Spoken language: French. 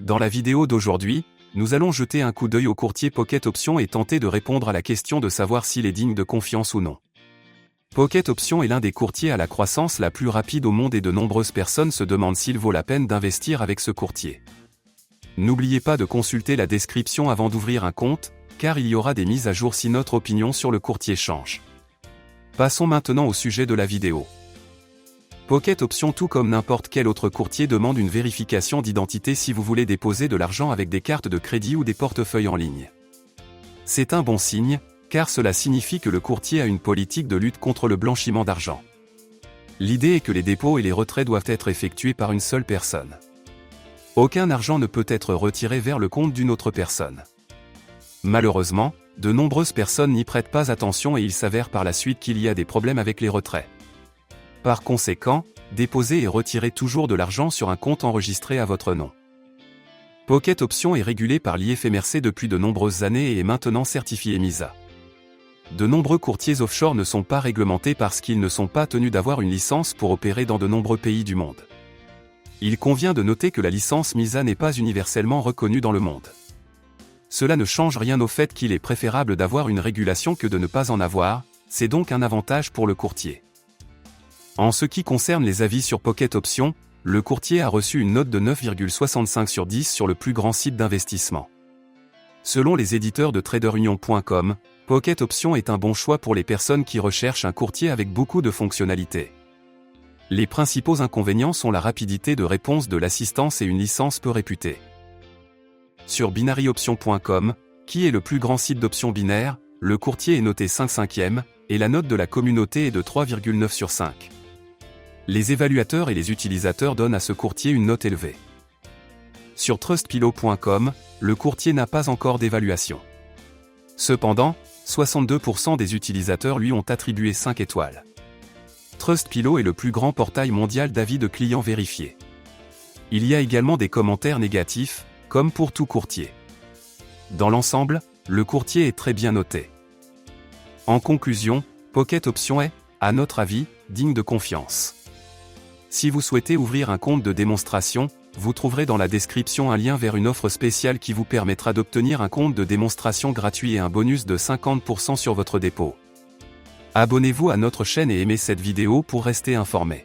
Dans la vidéo d'aujourd'hui, nous allons jeter un coup d'œil au courtier Pocket Options et tenter de répondre à la question de savoir s'il est digne de confiance ou non. Pocket Options est l'un des courtiers à la croissance la plus rapide au monde et de nombreuses personnes se demandent s'il vaut la peine d'investir avec ce courtier. N'oubliez pas de consulter la description avant d'ouvrir un compte, car il y aura des mises à jour si notre opinion sur le courtier change. Passons maintenant au sujet de la vidéo. Pocket Options, tout comme n'importe quel autre courtier, demande une vérification d'identité si vous voulez déposer de l'argent avec des cartes de crédit ou des portefeuilles en ligne. C'est un bon signe, car cela signifie que le courtier a une politique de lutte contre le blanchiment d'argent. L'idée est que les dépôts et les retraits doivent être effectués par une seule personne. Aucun argent ne peut être retiré vers le compte d'une autre personne. Malheureusement, de nombreuses personnes n'y prêtent pas attention et il s'avère par la suite qu'il y a des problèmes avec les retraits. Par conséquent, déposez et retirez toujours de l'argent sur un compte enregistré à votre nom. Pocket Options est régulé par l'IFMRC depuis de nombreuses années et est maintenant certifié MISA. De nombreux courtiers offshore ne sont pas réglementés parce qu'ils ne sont pas tenus d'avoir une licence pour opérer dans de nombreux pays du monde. Il convient de noter que la licence MISA n'est pas universellement reconnue dans le monde. Cela ne change rien au fait qu'il est préférable d'avoir une régulation que de ne pas en avoir, c'est donc un avantage pour le courtier. En ce qui concerne les avis sur Pocket Options, le courtier a reçu une note de 9,65 sur 10 sur le plus grand site d'investissement. Selon les éditeurs de TraderUnion.com, Pocket Options est un bon choix pour les personnes qui recherchent un courtier avec beaucoup de fonctionnalités. Les principaux inconvénients sont la rapidité de réponse de l'assistance et une licence peu réputée. Sur BinaryOptions.com, qui est le plus grand site d'options binaires, le courtier est noté 5/5e, et la note de la communauté est de 3,9 sur 5. Les évaluateurs et les utilisateurs donnent à ce courtier une note élevée. Sur Trustpillow.com, le courtier n'a pas encore d'évaluation. Cependant, 62% des utilisateurs lui ont attribué 5 étoiles. Trustpillow est le plus grand portail mondial d'avis de clients vérifiés. Il y a également des commentaires négatifs, comme pour tout courtier. Dans l'ensemble, le courtier est très bien noté. En conclusion, Pocket Options est, à notre avis, digne de confiance. Si vous souhaitez ouvrir un compte de démonstration, vous trouverez dans la description un lien vers une offre spéciale qui vous permettra d'obtenir un compte de démonstration gratuit et un bonus de 50% sur votre dépôt. Abonnez-vous à notre chaîne et aimez cette vidéo pour rester informé.